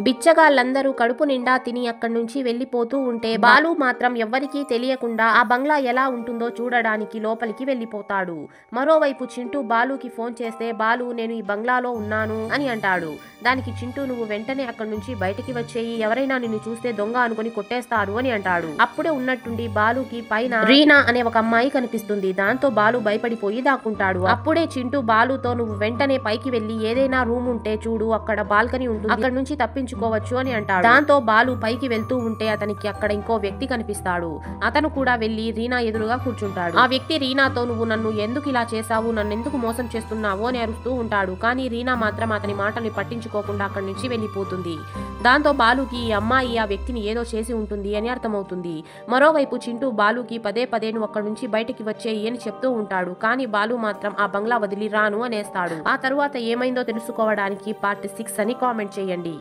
బిచ్చగాళ్ళందరూ కడుపు నిండా తిని అక్కడి నుంచి వెళ్లిపోతూ ఉంటే బాలు మాత్రం ఎవ్వరికీ తెలియకుండా ఆ బంగ్లా ఎలా ఉంటుందో చూడడానికి లోపలికి వెళ్లిపోతాడు. మరోవైపు చింటూ బాలుకి ఫోన్ చేస్తే బాలు నేను ఈ బంగ్లాలో ఉన్నాను అని అంటాడు. దానికి చింటూ నువ్వు వెంటనే అక్కడి నుంచి బయటికి వచ్చేయి, ఎవరైనా నిన్ను చూస్తే దొంగ అనుకుని కొట్టేస్తారు అని అంటాడు. అప్పుడే ఉన్నట్టుండి బాలుకి పైన రీనా అనే ఒక అమ్మాయి కనిపిస్తుంది. దాంతో బాలు భయపడిపోయి దాక్కుంటాడు. అప్పుడే చింటూ బాలుతో నువ్వు వెంటనే పైకి వెళ్లి ఏదైనా రూమ్ ఉంటే చూడు, అక్కడ బాల్కనీ ఉంటుంది, అక్కడ నుంచి తప్పించుకోవచ్చు అని అంటాడు. దాంతో బాలు పైకి వెళ్తూ ఉంటే అతనికి అక్కడ ఇంకో వ్యక్తి కనిపిస్తాడు. అతను కూడా వెళ్లి రీనా ఎదురుగా కూర్చుంటాడు. ఆ వ్యక్తి రీనాతో నువ్వు నన్ను ఎందుకు ఇలా చేశావు, నన్ను ఎందుకు మోసం చేస్తున్నావు అని అరుస్తూ ఉంటాడు. కానీ రీనా మాత్రం అతని మాటల్ని పట్టించుకోకుండా అక్కడి నుంచి వెళ్లిపోతుంది. దాంతో బాలుకి ఈ అమ్మాయి ఆ వ్యక్తిని ఏదో చేసి ఉంటుంది అని అర్థమవుతుంది. మరోవైపు చింటూ బాలుకి పదే పదే నువ్వు అక్కడి నుంచి బయటికి వచ్చేయి అని చెప్తూ ఉంటాడు. కానీ బాలు మాత్రం ఆ బంగ్లా వదిలి రాను అనేస్తాడు. ఆ తరువాత ఏమైందో తెలుసుకోవడానికి పార్ట్ 6 అని కామెంట్ చేయండి.